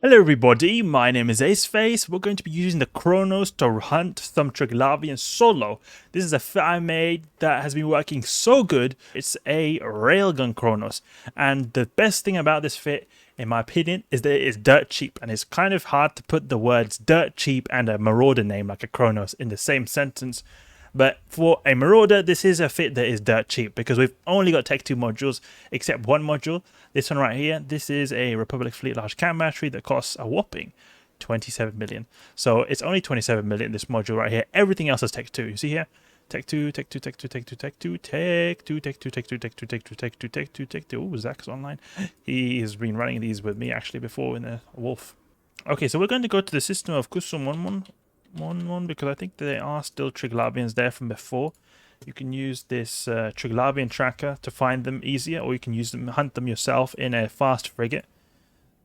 Hello everybody, my name is Aceface. We're going to be using the Kronos to hunt some Triglavian solo. This is a fit I made that has been working so good. It's a Railgun Kronos, and the best thing about this fit, in my opinion, is that it is dirt cheap, and it's kind of hard to put the words dirt cheap and a Marauder name like a Kronos in the same sentence. But for a Marauder, this is a fit that is dirt cheap because we've only got Tech 2 modules, except one module. This one right here, this is a Republic Fleet Large Cam battery that costs a whopping 27 million. So it's only 27 million, this module right here. Everything else is Tech 2. You see here? Tech 2, Tech 2, Tech 2, Tech 2, Tech 2, Tech 2, Tech 2, Tech 2, Tech 2, Tech 2, Tech 2, Tech 2, Tech 2. Oh, Zach's online. He has been running these with me actually before in a Wolf. Okay, so we're going to go to the system of Kusum 1 because I think there are still Triglavians there from before. You can use this Triglavian tracker to find them easier, or you can use them, hunt them yourself in a fast frigate.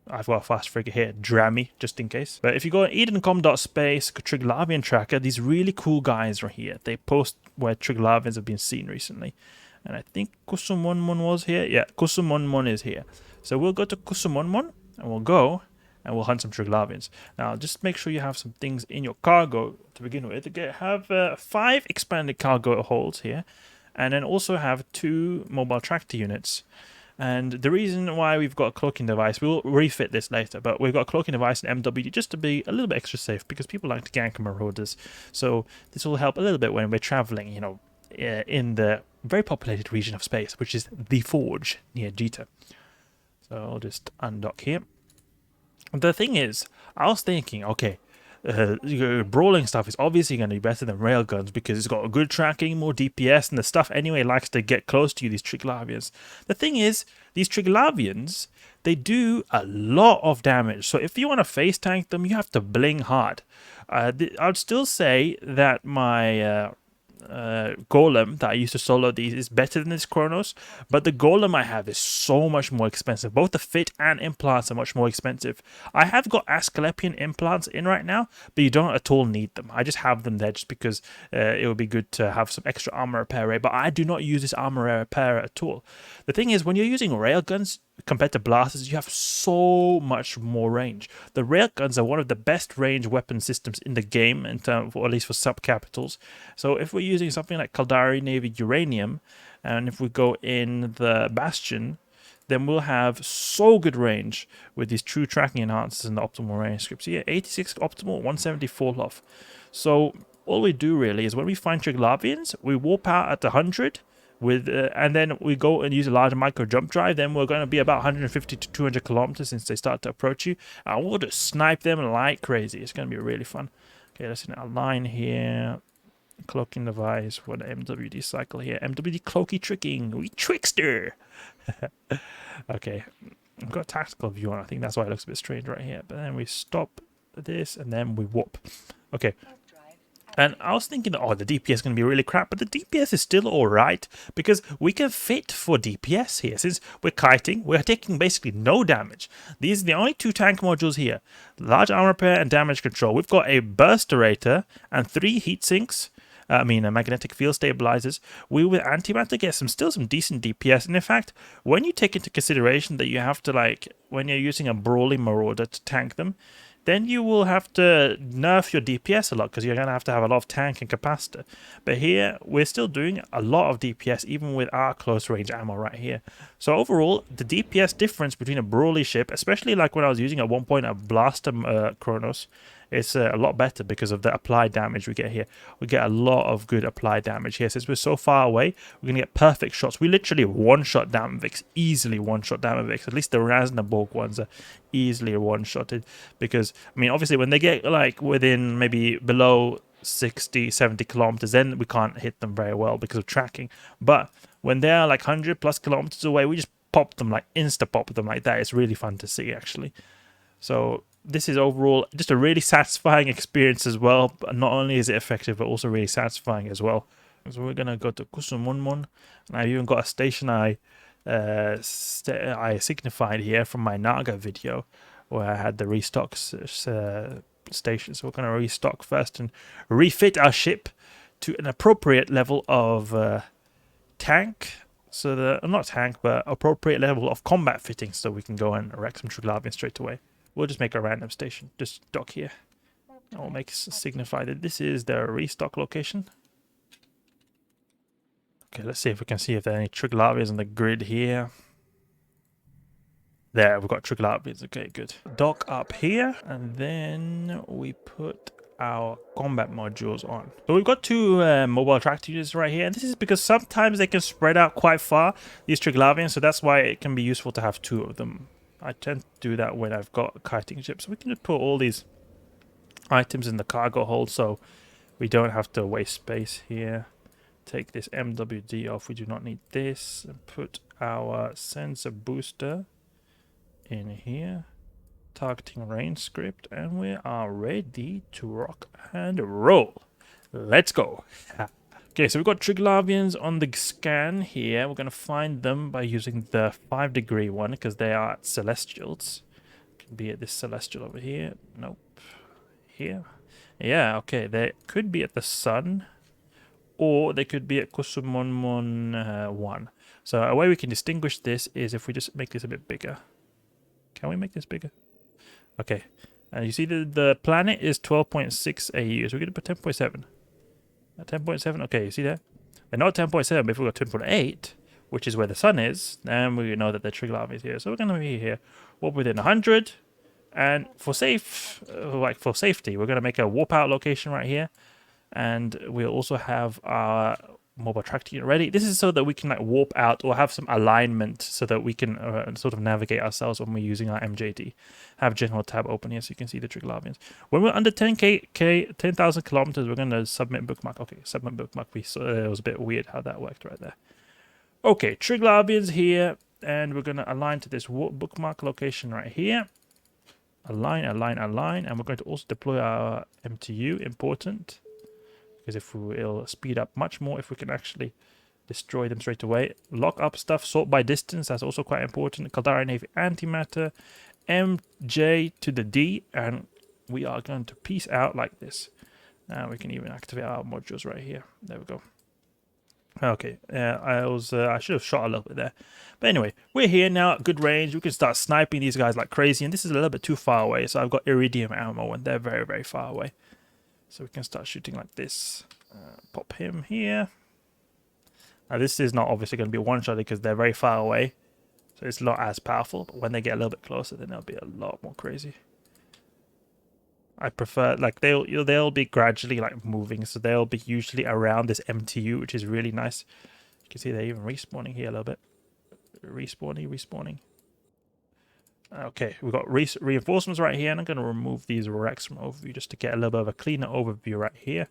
I've got a fast frigate here, Drammy, just in case. But if you go on edencom.space, Triglavian tracker, these really cool guys right here. They post where Triglavians have been seen recently. And I think Kusum 1 was here. Yeah, Kusum 1 is here. So we'll go to Kusum 1 and we'll go and we'll hunt some Triglavians. Now, just make sure you have some things in your cargo to begin with. Have 5 expanded cargo holds here, and then also have 2 mobile tractor units. And the reason why we've got a cloaking device, we'll refit this later, but we've got a cloaking device in MWD just to be a little bit extra safe because people like to gank marauders. So this will help a little bit when we're traveling, you know, in the very populated region of space, which is the Forge near Jita. So I'll just undock here. The thing is, I was thinking, okay, brawling stuff is obviously going to be better than railguns because it's got good tracking, more DPS, and the stuff anyway likes to get close to you, these Triglavians. The thing is, these Triglavians, they do a lot of damage. So if you want to face tank them, you have to bling hard. I would still say that my golem that I used to solo these is better than this Kronos, but the golem I have is so much more expensive. Both the fit and implants are much more expensive. I have got Asclepian implants in right now, but you don't at all need them. I just have them there just because it would be good to have some extra armor repair rate, but I do not use this armor repair at all. The thing is, when you're using railguns compared to blasters, you have so much more range. The railguns are one of the best range weapon systems in the game, in terms, or at least for sub-capitals. So if we're using something like Caldari, Navy, Uranium, and if we go in the Bastion, then we'll have so good range with these true tracking enhancers and the optimal range scripts. Yeah, 86 optimal, 174 off. So all we do really is when we find Triglavians, we warp out at 100, and then we go and use a large micro jump drive. Then we're going to be about 150 to 200 kilometers since they start to approach you, and we'll just snipe them like crazy. It's going to be really fun. Okay, let's align here. Cloaking device for the MWD cycle here. MWD cloaky tricking. We trickster. Okay, I've got a tactical view on. I think that's why it looks a bit strange right here. But then we stop this and then we warp. Okay. And I was thinking, oh, the DPS is going to be really crap, but the DPS is still alright because we can fit for DPS here. Since we're kiting, we're taking basically no damage. These are the only 2 tank modules here. Large armor repair and damage control. We've got a burst Aerator and 3 heat sinks. Magnetic field stabilizers. We with Antimatter get still some decent DPS. And in fact, when you take into consideration that you have to, when you're using a brawling marauder to tank them, then you will have to nerf your DPS a lot because you're going to have a lot of tank and capacitor. But here, we're still doing a lot of DPS even with our close range ammo right here. So overall, the DPS difference between a brawly ship, especially like when I was using at one point a blaster Kronos, it's a lot better because of the applied damage we get here. We get a lot of good applied damage here. Since we're so far away, we're going to get perfect shots. We literally one-shot Damavix, easily one-shot Damavix. At least the Raznaborg ones are easily one-shotted because, I mean, obviously when they get within maybe below 60, 70 kilometers, then we can't hit them very well because of tracking. But when they're 100 plus kilometers away, we just pop them, insta-pop them like that. It's really fun to see, actually. So this is overall just a really satisfying experience as well. But not only is it effective, but also really satisfying as well. So we're going to go to Kusum 1, and I've even got a station I signified here from my Naga video where I had the restock station. So we're going to restock first and refit our ship to an appropriate level of tank. So not tank, but appropriate level of combat fitting so we can go and wreck some Triglavian straight away. we'll just make a random station. Just dock here. And we'll signify that this is the restock location. Okay, let's see if we can see if there are any Triglavians on the grid here. There, we've got Triglavians. Okay, good. Dock up here, and then we put our combat modules on. So we've got two mobile track units right here, and this is because sometimes they can spread out quite far, these Triglavians, so that's why it can be useful to have two of them. I tend to do that when I've got kiting ships. So we can just put all these items in the cargo hold so we don't have to waste space here. Take this MWD off, we do not need this, and put our sensor booster in here. Targeting range script, and we are ready to rock and roll. Let's go. Okay, so we've got Triglavians on the scan here. We're going to find them by using the 5-degree one because they are at celestials. Could be at this celestial over here. Nope. Here. Yeah, okay. They could be at the sun, or they could be at Kusumonmon 1. So a way we can distinguish this is if we just make this a bit bigger. Can we make this bigger? Okay. You see the planet is 12.6 AU, so we're going to put 10.7. 10.7, okay, you see that? They're not 10.7, but if we got 10.8, which is where the sun is, then we know that the Triglavian is here. So we're going to be here, warp within 100, and for safety, we're going to make a warp out location right here, and we'll also have our mobile track unit ready. This is so that we can like warp out or have some alignment so that we can sort of navigate ourselves when we're using our MJD. Have general tab open here so you can see the Triglavians. When we're under 10,000 kilometers, we're going to submit bookmark. Okay, submit bookmark. It was a bit weird how that worked right there. Okay, Triglavians here, and we're going to align to this bookmark location right here. Align, and we're going to also deploy our MTU, important. Because it'll speed up much more if we can actually destroy them straight away. Lock up stuff, sort by distance, that's also quite important. Caldari Navy Antimatter, MJ to the D, and we are going to peace out like this. Now we can even activate our modules right here. There we go. Okay, I should have shot a little bit there. But anyway, we're here now at good range. We can start sniping these guys like crazy, and this is a little bit too far away, so I've got Iridium ammo, and they're very, very far away. So we can start shooting like this. Pop him here. Now this is not obviously going to be one-shot because they're very far away. So it's not as powerful. But when they get a little bit closer, then they'll be a lot more crazy. I prefer, like, they'll be gradually like moving. So they'll be usually around this MTU, which is really nice. You can see they're even respawning here a little bit. Respawning. Okay, we've got reinforcements right here, and I'm going to remove these wrecks from overview just to get a little bit of a cleaner overview right here.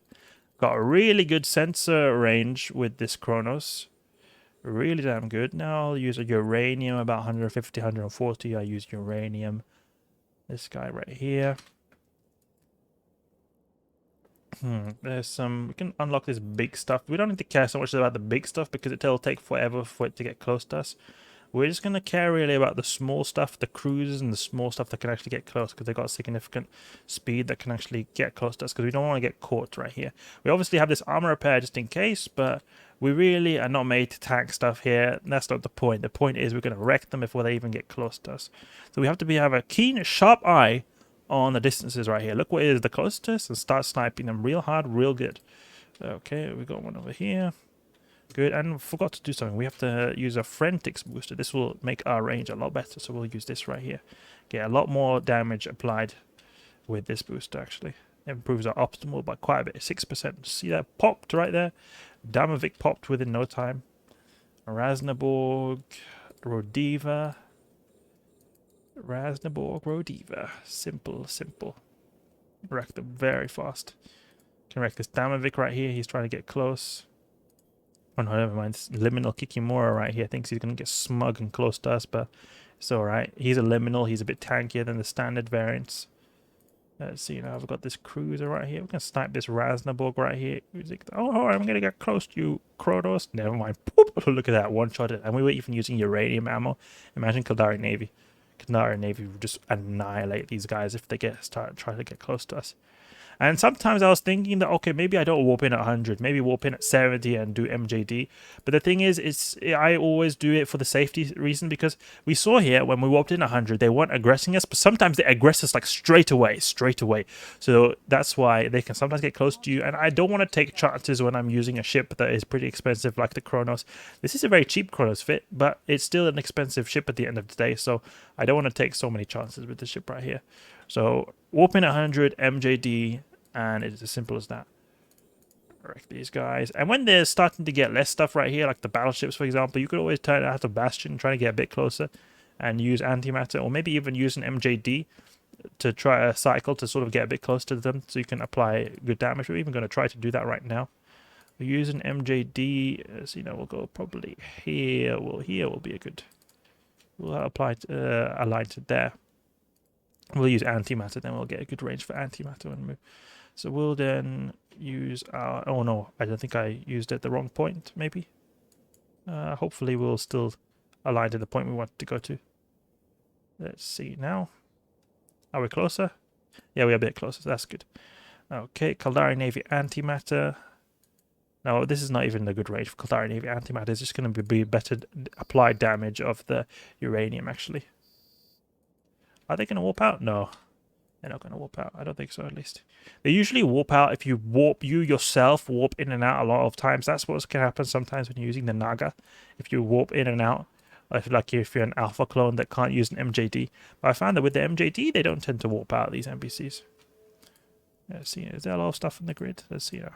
Got a really good sensor range with this Kronos. Really damn good. Now I'll use a Uranium, about 150, 140. I use Uranium. This guy right here. There's some... We can unlock this big stuff. We don't need to care so much about the big stuff because it'll take forever for it to get close to us. We're just going to care really about the small stuff, the cruisers and the small stuff that can actually get close because they've got significant speed that can actually get close to us because we don't want to get caught right here. We obviously have this armor repair just in case, but we really are not made to tank stuff here. That's not the point. The point is we're going to wreck them before they even get close to us. So we have to have a keen, sharp eye on the distances right here. Look what is the closest to us and start sniping them real hard, real good. Okay, we got one over here. Good, and forgot to do something. We have to use a Frentix booster. This will make our range a lot better, so we'll use this right here. Get a lot more damage applied with this booster, actually. It improves our optimal by quite a bit, 6%. See that popped right there? Damavik popped within no time. Rasnaborg, Rodiva. Simple. Wreck them very fast. Can wreck this Damavik right here. He's trying to get close. Oh no, never mind. This Liminal Kikimura right here thinks he's going to get smug and close to us, but it's alright. He's a Liminal. He's a bit tankier than the standard variants. Let's see now. I've got this cruiser right here. We're going to snipe this Rasnaborg right here. Oh, I'm going to get close to you, Kronos. Never mind. Poop. Look at that. One-shot it. And we were even using Uranium ammo. Imagine Caldari Navy. Caldari Navy would just annihilate these guys if they try to get close to us. And sometimes I was thinking that, okay, maybe I don't warp in at 100, maybe warp in at 70 and do MJD. But the thing is, I always do it for the safety reason, because we saw here when we warped in 100, they weren't aggressing us, but sometimes they aggress us like straight away. So that's why they can sometimes get close to you. And I don't want to take chances when I'm using a ship that is pretty expensive like the Kronos. This is a very cheap Kronos fit, but it's still an expensive ship at the end of the day. So I don't want to take so many chances with this ship right here. So warp in 100, MJD, and it's as simple as that. Wreck these guys. And when they're starting to get less stuff right here, like the battleships, for example, you could always turn it out to Bastion, try to get a bit closer, and use Antimatter, or maybe even use an MJD to try a cycle to sort of get a bit close to them, so you can apply good damage. We're even going to try to do that right now. We use an MJD, so we'll go probably here. Well, here will be a good. We'll apply align to there. We'll use Antimatter, then we'll get a good range for Antimatter when we move. So we'll then use our... Oh no, I don't think I used it at the wrong point, maybe. Hopefully we'll still align to the point we want to go to. Let's see now. Are we closer? Yeah, we're a bit closer, so that's good. Okay, Caldari Navy Antimatter. No, this is not even a good range for Caldari Navy Antimatter. It's just going to be better applied damage of the Uranium, actually. Are they going to warp out? No. They're not going to warp out. I don't think so, at least. They usually warp out if you yourself warp in and out a lot of times. That's what's going to happen sometimes when you're using the Naga. If you warp in and out, if you're an alpha clone that can't use an MJD. But I found that with the MJD, they don't tend to warp out, these NPCs. Let's see. Is there a lot of stuff on the grid? Let's see now.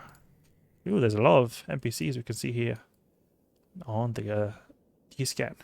Ooh, there's a lot of NPCs we can see here on the D-scan.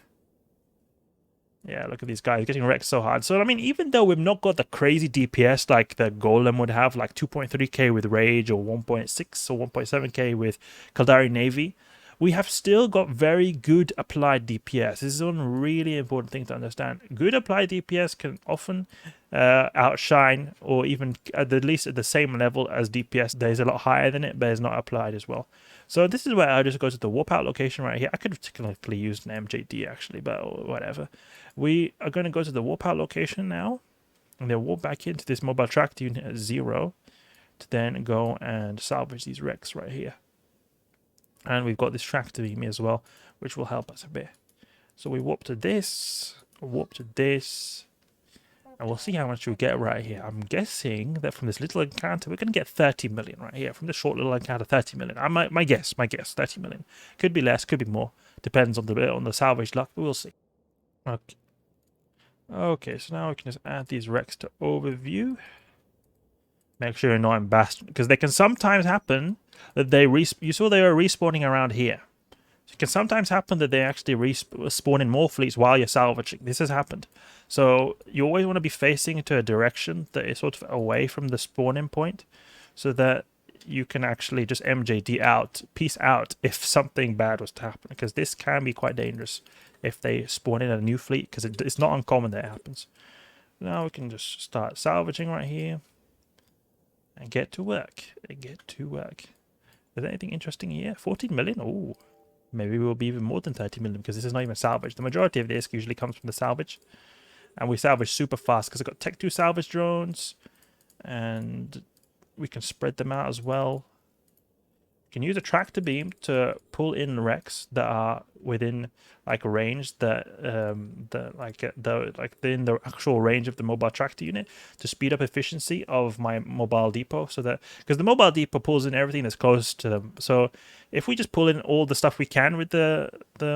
Yeah, look at these guys getting wrecked so hard. So, I mean, even though we've not got the crazy DPS like the Golem would have, like 2.3k with Rage or 1.6 or 1.7k with Caldari Navy, we have still got very good applied DPS. This is one really important thing to understand. Good applied DPS can often outshine, or even at least at the same level as DPS. There's a lot higher than it, but it's not applied as well. So this is where I just go to the warp out location right here. I could have technically used an MJD actually, but whatever. We are going to go to the warp out location now, and then warp back into this mobile tracked unit at 0 to then go and salvage these wrecks right here. And we've got this tractor beam as well, which will help us a bit. So we warp to this, warp to this, and we'll see how much we get right here. I'm guessing that from this little encounter, we're going to get 30 million right here. From this short little encounter, 30 million. My guess, 30 million. Could be less, could be more. Depends on the salvage luck, but we'll see. Okay. Okay, so now we can just add these wrecks to overview. Make sure you're not in Bastion, because they can sometimes happen that you saw they were respawning around here. So it can sometimes happen that they actually spawn in more fleets while you're salvaging. This has happened. So you always want to be facing into a direction that is sort of away from the spawning point, so that you can actually just MJD out, peace out, if something bad was to happen, because this can be quite dangerous if they spawn in a new fleet, because it's not uncommon that it happens. Now we can just start salvaging right here. And get to work. Is there anything interesting here? 14 million? Oh, maybe we'll be even more than 30 million, because this is not even salvage. The majority of this usually comes from the salvage. And we salvage super fast because I've got Tech 2 salvage drones. And we can spread them out as well. You can use a tractor beam to pull in wrecks that are within like range that in the actual range of the mobile tractor unit, to speed up efficiency of my mobile depot, so that because the mobile depot pulls in everything that's close to them. So if we just pull in all the stuff we can with the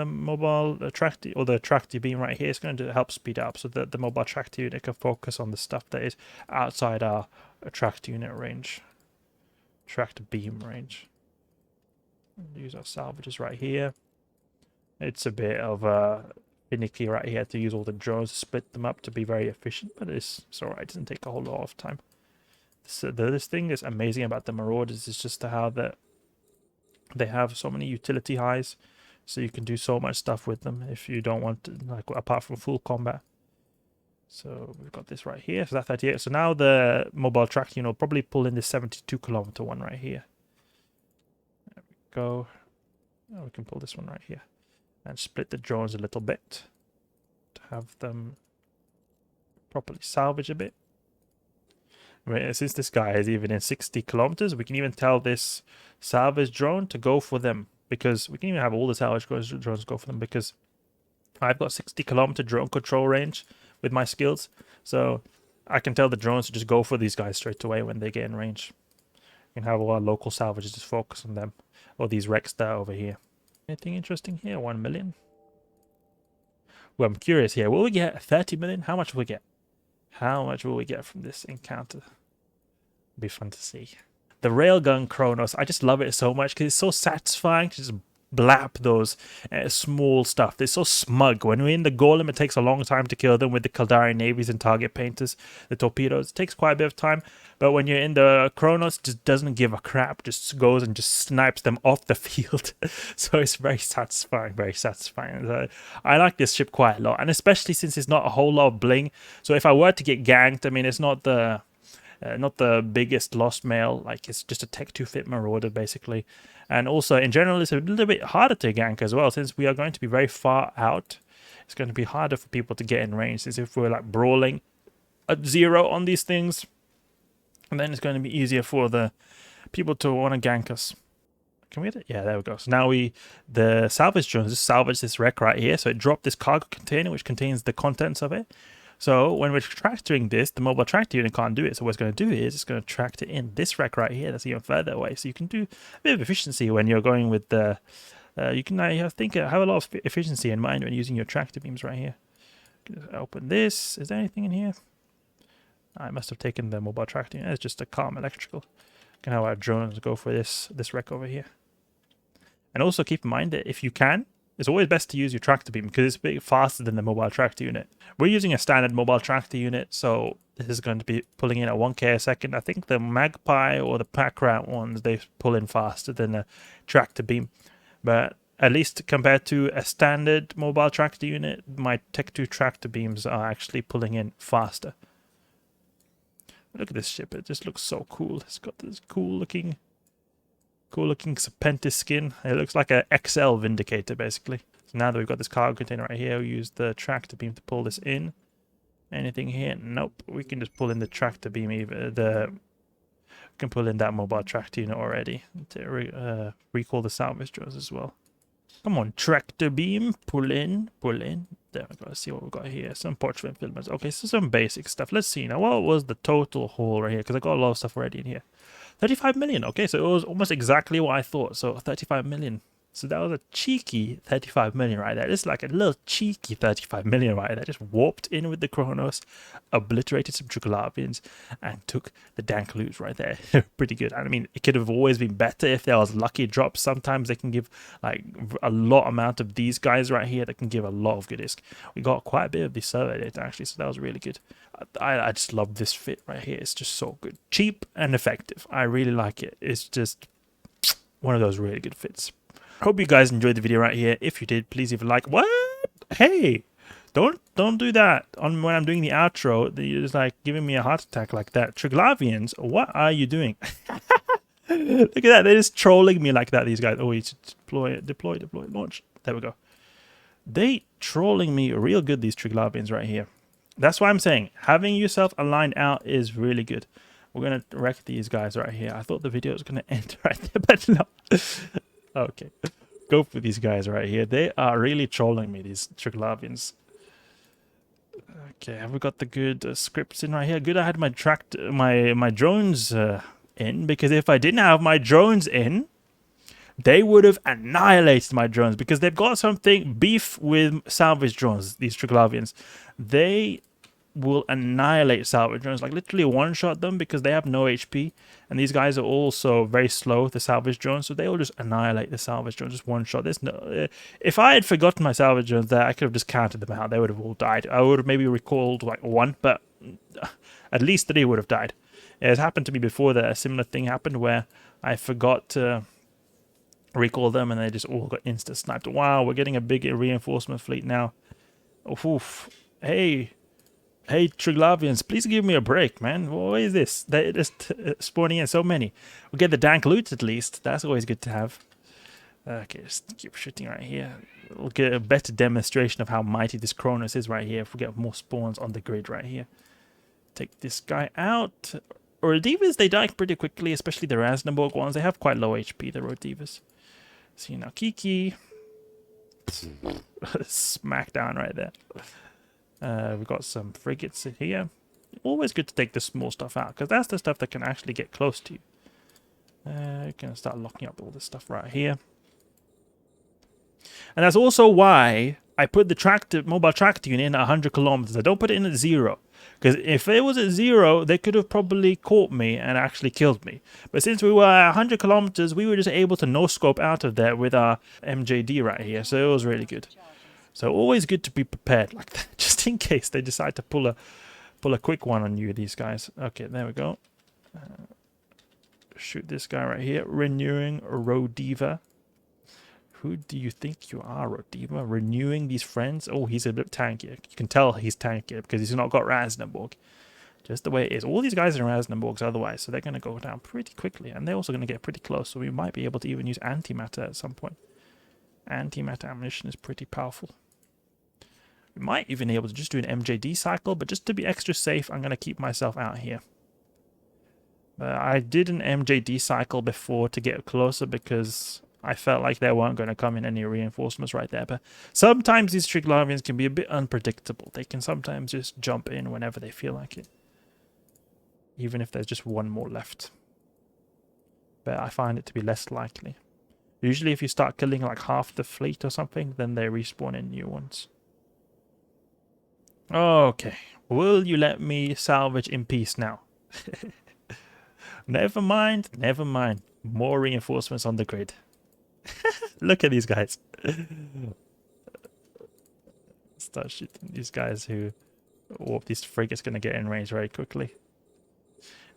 mobile tractor or the tractor beam right here, it's going to help speed up, so that the mobile tractor unit can focus on the stuff that is outside our tractor unit range, tractor beam range. Use our salvages right here. It's a bit of finicky right here to use all the drones to split them up to be very efficient, but it's alright. It doesn't take a whole lot of time. So this thing is amazing about the Marauders is just how that they have so many utility highs, so you can do so much stuff with them if you don't want to, like, apart from full combat. So we've got this right here. So that's 38. So now the mobile track, will probably pull in this 72-kilometer one right here. Go. Oh, we can pull this one right here and split the drones a little bit to have them properly salvage a bit. Since this guy is even in 60 kilometers, we can even tell this salvage drone to go for them, because we can even have all the salvage drones go for them, because I've got 60-kilometer drone control range with my skills, so I can tell the drones to just go for these guys straight away when they get in range. We can have all our local salvages just focus on them, or these wrecks that are over here. Anything interesting here? 1 million. Well, I'm curious here. Will we get 30 million? How much will we get? How much will we get from this encounter? It'll be fun to see. The Railgun Kronos, I just love it so much because it's so satisfying to just blap those small stuff. They're so smug. When we're in the golem, it takes a long time to kill them with the Caldari navies and target painters, the torpedoes. It takes quite a bit of time, but when you're in the Kronos, it just doesn't give a crap. Just goes and just snipes them off the field. So it's very satisfying, very satisfying. So I like this ship quite a lot, and especially since it's not a whole lot of bling. So if I were to get ganked, I mean, it's not the biggest lost mail, like it's just a Tech 2 fit marauder basically. And also in general it's a little bit harder to gank as well, since we are going to be very far out. It's going to be harder for people to get in range, since if we're like brawling at 0 on these things, and then it's going to be easier for the people to want to gank us. Can we get it? Yeah, there we go. So now the salvage drones just salvage this wreck right here. So it dropped this cargo container which contains the contents of it. So when we're tractoring this, the mobile tractor unit can't do it. So what it's going to do is it's going to tractor in this wreck right here that's even further away. So you can do a bit of efficiency when you're going with the... you can have a lot of efficiency in mind when using your tractor beams right here. Open this. Is there anything in here? I must have taken the mobile tractor unit. It's just a calm electrical. Can have our drones go for this wreck over here. And also keep in mind that if you can, it's always best to use your tractor beam because it's a bit faster than the mobile tractor unit. We're using a standard mobile tractor unit, so this is going to be pulling in at 1k a second. I think the Magpie or the Pack Rat ones, they pull in faster than a tractor beam. But at least compared to a standard mobile tractor unit, my Tech 2 tractor beams are actually pulling in faster. Look at this ship. It just looks so cool. It's got this cool looking Serpentis skin. It looks like a XL Vindicator basically. So now that we've got this cargo container right here, we use the tractor beam to pull this in. Anything here? Nope. We can just pull in the tractor beam. We can pull in that mobile tractor unit already to recall the salvage drones as well. Come on, tractor beam, pull in, pull in. There we go. Let's see what we've got here. Some parchment filaments. Okay, so some basic stuff. Let's see now. What was the total haul right here? Because I got a lot of stuff already in here. 35 million. Okay, so it was almost exactly what I thought. So 35 million. So that was a cheeky 35 million right there. It's like a little cheeky 35 million right there. Just warped in with the Kronos, obliterated some Triglavians, and took the dank loot right there. Pretty good. I mean, it could have always been better if there was lucky drops. Sometimes they can give like a lot amount of these guys right here that can give a lot of good ISK. We got quite a bit of the survey data actually, so that was really good. I just love this fit right here. It's just so good. Cheap and effective. I really like it. It's just one of those really good fits. Hope you guys enjoyed the video right here. If you did, please leave a like. What? Hey, don't do that when I'm doing the outro. You're just like giving me a heart attack like that. Triglavians, what are you doing? Look at that. They're just trolling me like that, these guys. Oh, you should deploy, launch. There we go. They trolling me real good, these Triglavians right here. That's why I'm saying having yourself aligned out is really good. We're going to wreck these guys right here. I thought the video was going to end right there, but no. Okay, go for these guys right here. They are really trolling me, these Triglavians. Okay, have we got the good scripts in right here? Good, I had my drones in, because if I didn't have my drones in, they would have annihilated my drones, because they've got something beef with salvage drones, these Triglavians. They will annihilate salvage drones, like literally one-shot them, because they have no HP, and these guys are also very slow, the salvage drones, so they will just annihilate the salvage drones, just one-shot. There's no, if I had forgotten my salvage drones there, I could have just counted them out. They would have all died. I would have maybe recalled like one, but at least 3 would have died. It has happened to me before that a similar thing happened where I forgot to recall them and they just all got insta-sniped. Wow, we're getting a big reinforcement fleet now. Oof. Hey, Triglavians, please give me a break, man. What is this? They're just spawning in so many. We get the dank loot at least. That's always good to have. Okay, just keep shooting right here. We'll get a better demonstration of how mighty this Kronos is right here if we get more spawns on the grid right here. Take this guy out. Rodivas, they die pretty quickly, especially the Rasnaborg ones. They have quite low HP, the Rodivas. See now, Kiki. Smackdown right there. We've got some frigates in here. Always good to take the small stuff out, because that's the stuff that can actually get close to you. We're going to start locking up all this stuff right here. And that's also why I put the mobile tractor unit in at 100 kilometers. I don't put it in at 0. Because if it was at 0, they could have probably caught me and actually killed me. But since we were at 100 kilometers, we were just able to no-scope out of there with our MJD right here. So it was really good. So always good to be prepared like that, just in case they decide to pull a quick one on you, these guys. Okay, there we go. Shoot this guy right here. Renewing Rodiva. Who do you think you are, Rodiva? Renewing these friends? Oh, he's a bit tankier. You can tell he's tankier because he's not got Rasnaborg. Just the way it is. All these guys are Rasnaborgs otherwise, so they're going to go down pretty quickly. And they're also going to get pretty close, so we might be able to even use Antimatter at some point. Antimatter ammunition is pretty powerful. We might even be able to just do an MJD cycle, but just to be extra safe, I'm going to keep myself out here. I did an MJD cycle before to get closer because I felt like there weren't going to come in any reinforcements right there. But sometimes these Triglavians can be a bit unpredictable. They can sometimes just jump in whenever they feel like it. Even if there's just one more left. But I find it to be less likely. Usually if you start killing like half the fleet or something, then they respawn in new ones. Okay. Will you let me salvage in peace now? Never mind, never mind. More reinforcements on the grid. Look at these guys. Start shooting these guys who... Oh, this frigate's going to get in range very quickly.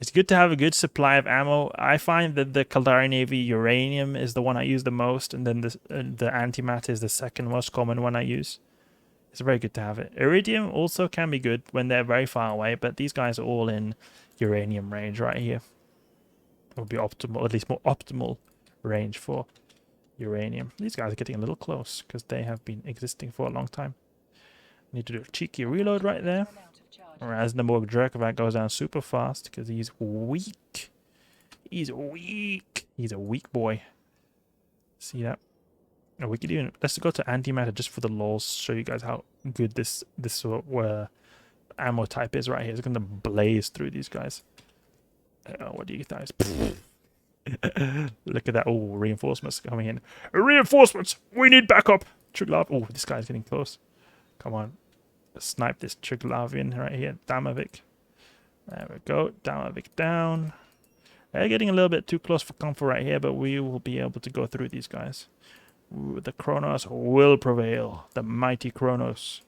It's good to have a good supply of ammo. I find that the Caldari Navy Uranium is the one I use the most, and then the Antimatter is the second most common one I use. It's very good to have it. Iridium also can be good when they're very far away, but these guys are all in Uranium range right here. Would be optimal, at least more optimal range for Uranium. These guys are getting a little close because they have been existing for a long time. Need to do a cheeky reload right there. Rasnaborg Jerkovac goes down super fast because he's weak. He's weak. He's a weak boy. See that? Oh, we could even... Let's go to Antimatter just for the lols. Show you guys how good this sort of ammo type is right here. It's going to blaze through these guys. What do you guys... Look at that. Oh, reinforcements coming in. Reinforcements! We need backup! Triglav. Oh, this guy's getting close. Come on. Snipe this Triglavian right here. Damavic. There we go. Damavic down. They're getting a little bit too close for comfort right here, but we will be able to go through these guys. Ooh, the Kronos will prevail. The mighty Kronos.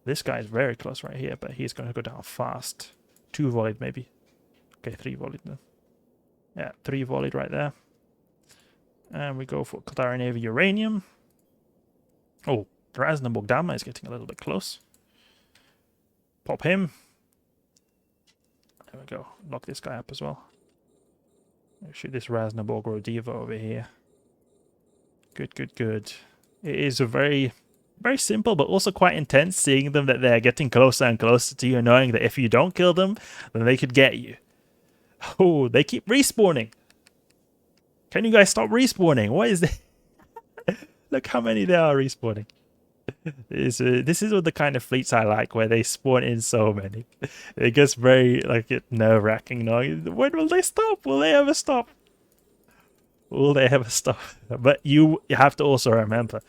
This guy is very close right here, but he's going to go down fast. 2 volleyed maybe. Okay, 3 volleyed then. Yeah, 3 volleyed right there. And we go for Caldari Navy Uranium. Oh, the Rasnaborg Dama is getting a little bit close. Pop him. There we go. Lock this guy up as well. Shoot this Rasnaborg Rodiva over here. Good, good, good. It is a very, very simple, but also quite intense seeing them that they're getting closer and closer to you, knowing that if you don't kill them, then they could get you. Oh, they keep respawning. Can you guys stop respawning? What is this? Look how many there are respawning. This is the kind of fleets I like, where they spawn in so many. It gets very nerve-wracking. When will they stop? Will they ever stop? Will they ever stop? But you have to also remember,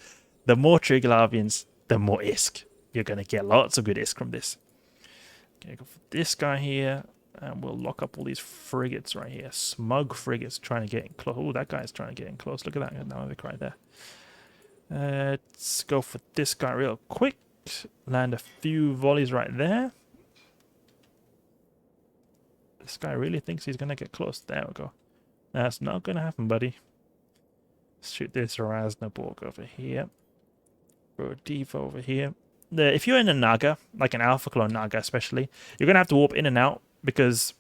the more Triglavians, the more ISK. You're going to get lots of good ISK from this. Okay, go for this guy here. And we'll lock up all these frigates right here. Smug frigates trying to get in close. Oh, that guy's trying to get in close. Look at that. Damavic right there. Let's go for this guy real quick. Land a few volleys right there. This guy really thinks he's going to get close. There we go. That's not going to happen, buddy. Let's shoot this Rasnaborg over here. Rodiva over here. If you're in a Naga, like an Alpha Clone Naga especially, you're going to have to warp in and out because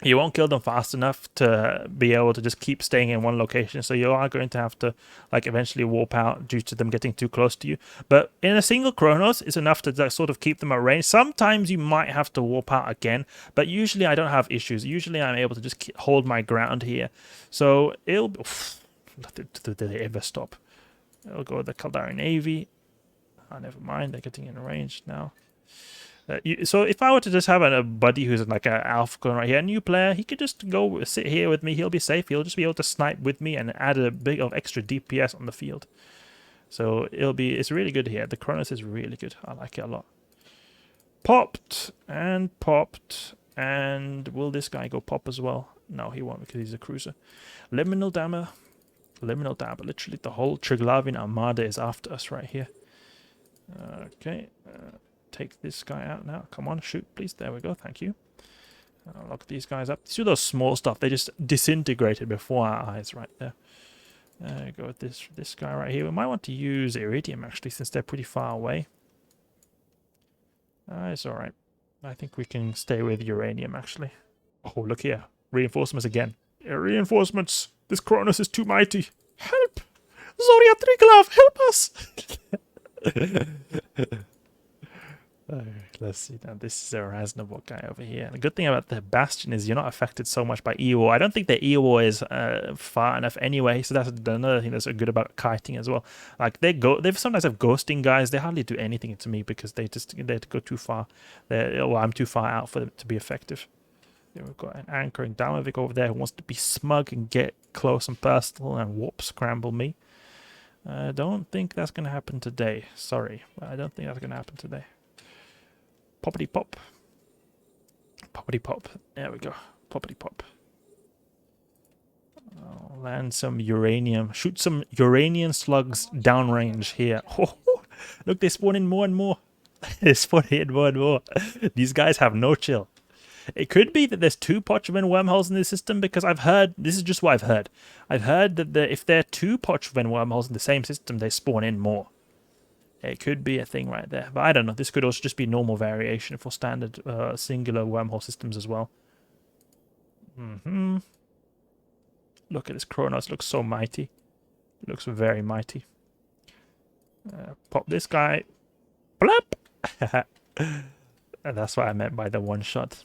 You won't kill them fast enough to be able to just keep staying in one location, so you are going to have to like eventually warp out due to them getting too close to you. But in a single Kronos, it's enough to sort of keep them at range. Sometimes you might have to warp out again, but usually I don't have issues. Usually I'm able to just hold my ground here. So it'll... Did they ever stop? I'll go with the Caldari Navy. Oh, never mind, they're getting in range now. So if I were to just have a buddy who's like an alpha clone right here, a new player, he could just go sit here with me. He'll be safe. He'll just be able to snipe with me and add a bit of extra DPS on the field. So it's really good here. The Kronos is really good. I like it a lot. Popped and popped. And will this guy go pop as well? No, he won't because he's a cruiser. Liminal Dammer. Liminal Dammer. Literally the whole Triglavian armada is after us right here. Okay. Take this guy out now. Come on, shoot, please. There we go. Thank you. Lock these guys up. See those small stuff? They just disintegrated before our eyes right there. Go with this guy right here. We might want to use Iridium, actually, since they're pretty far away. It's alright. I think we can stay with Uranium, actually. Oh, look here. Reinforcements again. Reinforcements! This Kronos is too mighty. Help! Zoria Triglav, help us! Let's see now. This is a Raznabot guy over here. The good thing about the Bastion is you're not affected so much by EWAR. I don't think the EWAR is far enough anyway, so that's another thing that's so good about kiting as well. Like they sometimes have ghosting guys. They hardly do anything to me because they go too far. Well, I'm too far out for them to be effective. Then we've got an anchoring Damavik over there who wants to be smug and get close and personal and warp scramble me. I don't think that's going to happen today. Sorry, but I don't think that's going to happen today. Poppity pop. Poppity pop. There we go. Poppity pop. I'll land some uranium. Shoot some uranium slugs downrange here. Oh, look, they spawn in more and more. They spawn in more and more. These guys have no chill. It could be that there's 2 Pochven wormholes in this system because I've heard, this is just what I've heard. I've heard that if there are 2 Pochven wormholes in the same system, they spawn in more. It could be a thing right there. But I don't know. This could also just be normal variation for standard singular wormhole systems as well. Look at this Kronos. Looks so mighty. It looks very mighty. Pop this guy. Blap! And that's what I meant by the one shot.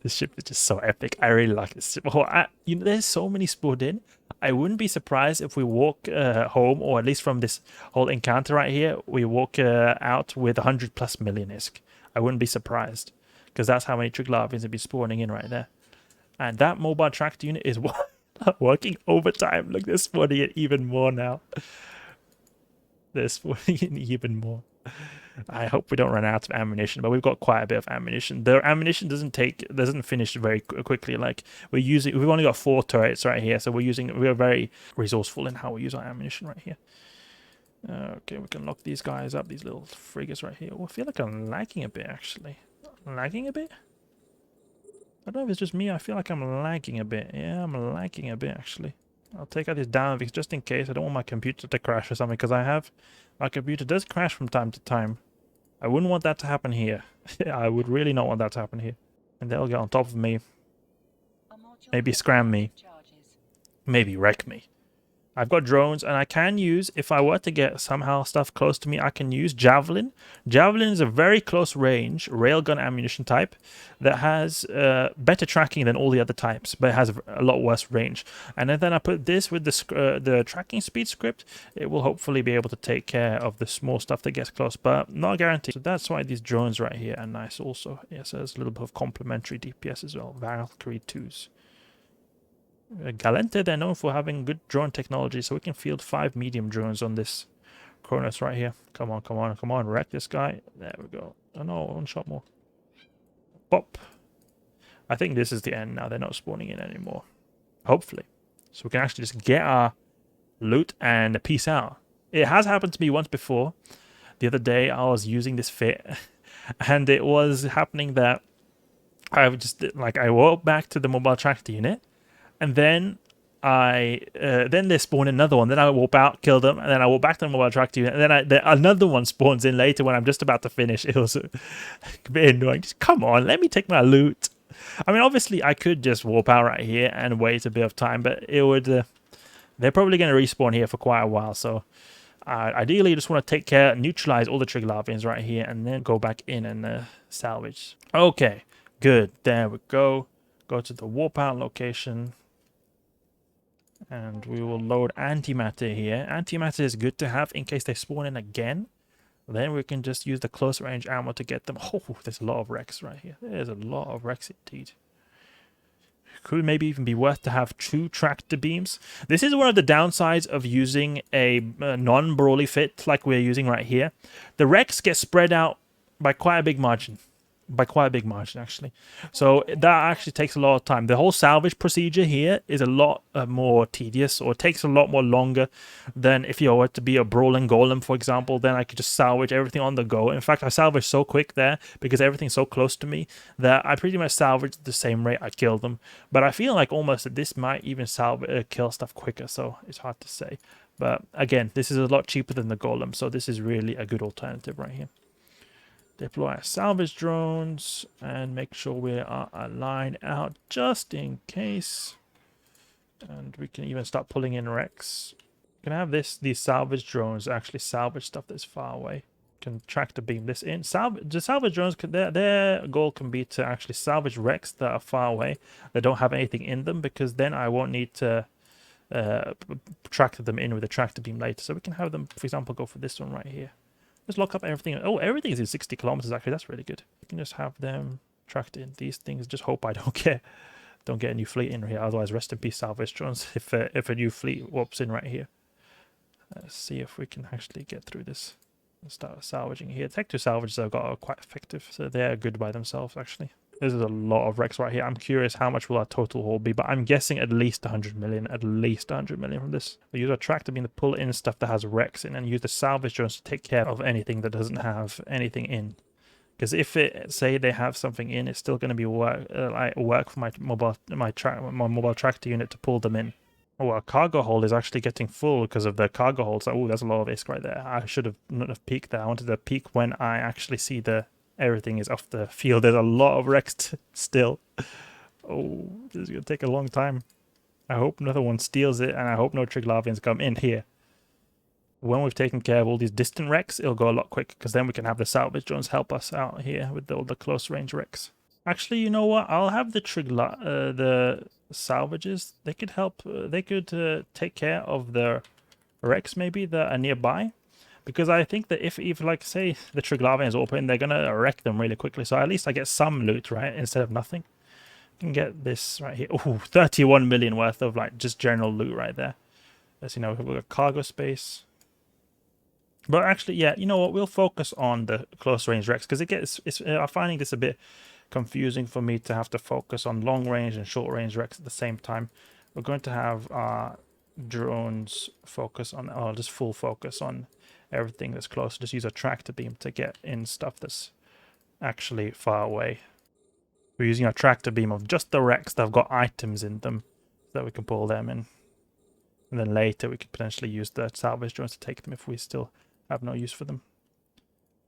This ship is just so epic. I really like this ship. Oh, there's so many spawned in. I wouldn't be surprised if we walk home, or at least from this whole encounter right here, we walk out with 100+ million ISK. I wouldn't be surprised, because that's how many Triglavians have been spawning in right there. And that mobile tracked unit is working overtime. Look, they're spawning in even more now. They're spawning in even more. I hope we don't run out of ammunition, but we've got quite a bit of ammunition. The ammunition doesn't finish very quickly. Like we've only got 4 turrets right here, so we're very resourceful in how we use our ammunition right here. Okay, we can lock these guys up, these little frigates right here. Oh, I feel like I'm lagging a bit, actually. Lagging a bit? I don't know if it's just me. I feel like I'm lagging a bit. Yeah, I'm lagging a bit, actually. I'll take out this Damavik just in case. I don't want my computer to crash or something, because my computer does crash from time to time. I wouldn't want that to happen here. I would really not want that to happen here. And they'll get on top of me. Maybe scram me. Maybe wreck me. I've got drones, and I can use, if I were to get somehow stuff close to me, I can use Javelin. Javelin is a very close range railgun ammunition type that has better tracking than all the other types, but it has a lot worse range. And then I put this with the tracking speed script. It will hopefully be able to take care of the small stuff that gets close, but not guaranteed. So that's why these drones right here are nice also. Yes, there's a little bit of complementary DPS as well. Valkyrie IIs. Galente, they're known for having good drone technology, so we can field 5 medium drones on this Kronos right here. Come on, come on, come on, wreck this guy. There we go. Oh no, 1 shot more. Pop. I think this is the end now. They're not spawning in anymore. Hopefully. So we can actually just get our loot and peace out. It has happened to me once before. The other day I was using this fit, and it was happening that I walked back to the mobile tractor unit, and then then they spawn another one. Then I warp out, kill them, and then I walk back to the mobile track unit, and then another one spawns in later when I'm just about to finish. It was a bit annoying. Just come on, let me take my loot. I mean, obviously, I could just warp out right here and wait a bit of time, but it would. They're probably going to respawn here for quite a while, so ideally, you just want to take care, neutralize all the Triglavians right here, and then go back in and salvage. Okay, good. There we go. Go to the warp out location, and we will load Antimatter here. Antimatter is good to have in case they spawn in again. Then we can just use the close range ammo to get them. Oh, there's a lot of wrecks right here. There's a lot of wrecks indeed. Could maybe even be worth to have 2 tractor beams. This is one of the downsides of using a non-brawly fit like we're using right here. The wrecks get spread out by quite a big margin. Actually. So that actually takes a lot of time. The whole salvage procedure here is a lot more tedious, or it takes a lot more longer than if you were to be a brawling golem, for example. Then I could just salvage everything on the go. In fact, I salvaged so quick there because everything's so close to me that I pretty much salvaged the same rate I killed them. But I feel like almost that this might even kill stuff quicker, so it's hard to say. But again, this is a lot cheaper than the golem, so this is really a good alternative right here. Deploy our salvage drones and make sure we are aligned out just in case. And we can even start pulling in wrecks. We can have these salvage drones actually salvage stuff that's far away. Can tractor beam this in. The salvage drones, their goal can be to actually salvage wrecks that are far away, that don't have anything in them, because then I won't need to tractor them in with a tractor beam later. So we can have them, for example, go for this one right here. Just lock up everything. Oh, everything is in 60 kilometers actually. That's really good. You can just have them tracked in these things. Just hope I don't get a new fleet in here. Otherwise, rest in peace, salvage drones. If a new fleet warps in right here. Let's see if we can actually get through this and start salvaging here. Tech 2 salvages have got are quite effective, so they're good by themselves actually. This is a lot of wrecks right here. I'm curious how much will our total haul be, but I'm guessing at least 100 million. At least 100 million from this. We use our tractor beam to pull in stuff that has wrecks in, and use the salvage drones to take care of anything that doesn't have anything in. Because if it say they have something in, it's still going to be work for my mobile tractor unit to pull them in. Oh, our cargo hold is actually getting full because of the cargo hold. So, oh, there's a lot of ISK right there. I should have not have peeked there. I wanted to peek when I actually see everything is off the field. There's a lot of wrecks still. Oh, this is going to take a long time. I hope another one steals it, and I hope no Triglavians come in here. When we've taken care of all these distant wrecks, it'll go a lot quicker, because then we can have the salvage drones help us out here with all the close range wrecks. Actually, you know what? I'll have the salvages. They could help. They could take care of the wrecks maybe that are nearby. Because I think that if like, say, the Triglavians open, they're going to wreck them really quickly. So at least I get some loot, right, instead of nothing. I can get this right here. Oh, 31 million worth of, like, just general loot right there. Let's see, now we've got cargo space. But actually, yeah, you know what? We'll focus on the close-range wrecks. Because I'm finding this a bit confusing for me to have to focus on long-range and short-range wrecks at the same time. We're going to have our drones focus on, or just full focus on everything that's close. Just use a tractor beam to get in stuff that's actually far away. We're using a tractor beam of just the wrecks that have got items in them so that we can pull them in. And then later we could potentially use the salvage drones to take them if we still have no use for them.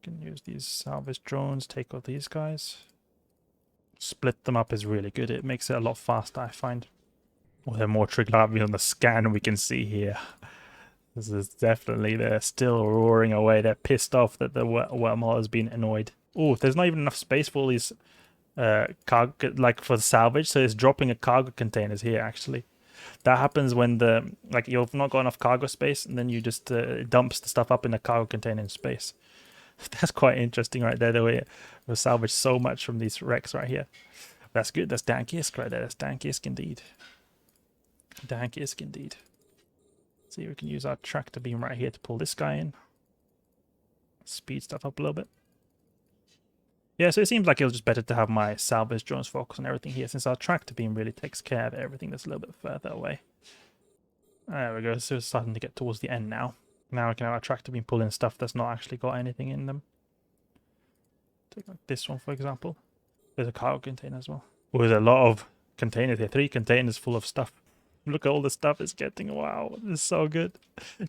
We can use these salvage drones, take all these guys. Split them up is really good. It makes it a lot faster, I find. Well, there are more Triglavians on the scan we can see here. This is definitely, they're still roaring away. They're pissed off that the wormhole has been annoyed. Oh, there's not even enough space for all these cargo, like for the salvage, so it's dropping a cargo containers here actually. That happens when you've not got enough cargo space, and then you just dumps the stuff up in a cargo container in space. That's quite interesting right there, the way we salvage so much from these wrecks right here. That's good. That's dank ISK right there. That's dank ISK indeed. Dank ISK indeed. See, we can use our tractor beam right here to pull this guy in. Speed stuff up a little bit. Yeah, so it seems like it was just better to have my salvage drones focus on everything here, since our tractor beam really takes care of everything that's a little bit further away. There we go. So it's starting to get towards the end now. Now we can have our tractor beam pull in stuff that's not actually got anything in them. Take like this one, for example. There's a cargo container as well. Oh, there's a lot of containers here. 3 containers full of stuff. Look at all the stuff it's getting. Wow, this is so good.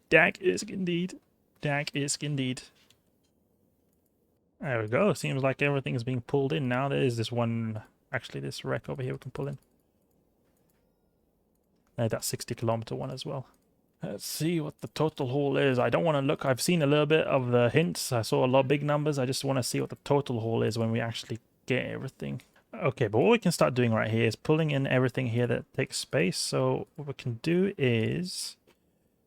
Dank is indeed. Dank is indeed. There we go. Seems like everything is being pulled in now. There is this one, actually this wreck over here we can pull in. That 60-kilometer one as well. Let's see what the total haul is. I don't want to look. I've seen a little bit of the hints. I saw a lot of big numbers. I just want to see what the total haul is when we actually get everything. Okay, but what we can start doing right here is pulling in everything here that takes space. So what we can do is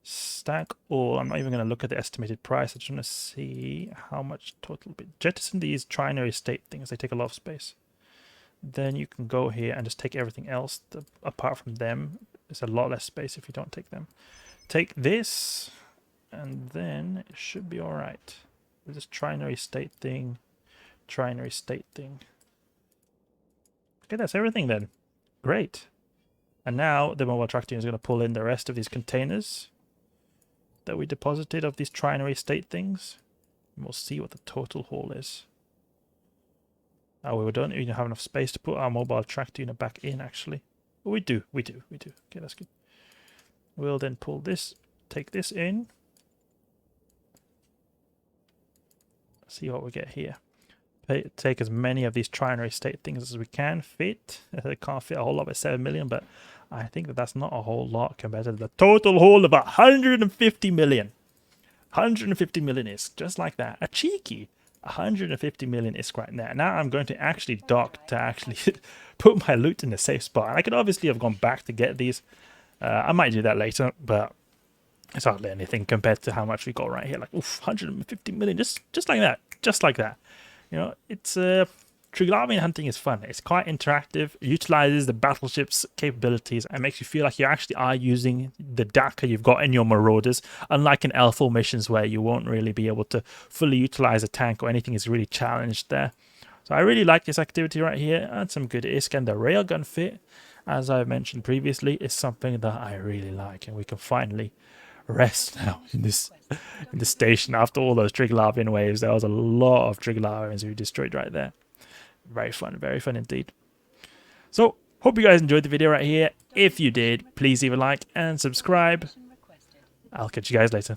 stack all. I'm not even going to look at the estimated price. I just want to see how much total. Jettison these trinary state things. They take a lot of space. Then you can go here and just take everything else apart from them. There's a lot less space if you don't take them. Take this, and then it should be all right. This trinary state thing, trinary state thing. Okay, that's everything then. Great. And now the mobile track team is going to pull in the rest of these containers that we deposited of these trinary state things. And we'll see what the total haul is. Oh, we don't even have enough space to put our mobile track unit back in, actually. But we do. Okay, that's good. We'll then pull this, take this in. See what we get here. Take as many of these trinary state things as we can fit. They can't fit a whole lot with 7 million, but I think that that's not a whole lot compared to the total haul of 150 million. 150 million is just like that. A cheeky 150 million is right there. Now I'm going to actually dock to actually put my loot in a safe spot. And I could obviously have gone back to get these. I might do that later, but it's hardly anything compared to how much we got right here. Like, oof, 150 million, just like that, just like that. You know, it's Triglavian hunting is fun. It's quite interactive. It utilizes the battleship's capabilities and makes you feel like you actually are using the data you've got in your Marauders, unlike in L4 missions where you won't really be able to fully utilize a tank or anything is really challenged there. So I really like this activity right here, and some good ISK, and the railgun fit, as I mentioned previously, is something that I really like, and we can finally rest now in this station after all those Triglavian waves. There was a lot of Triglavians we destroyed right there. Very fun indeed. So hope you guys enjoyed the video right here. If you did, please leave a like and subscribe. I'll catch you guys later.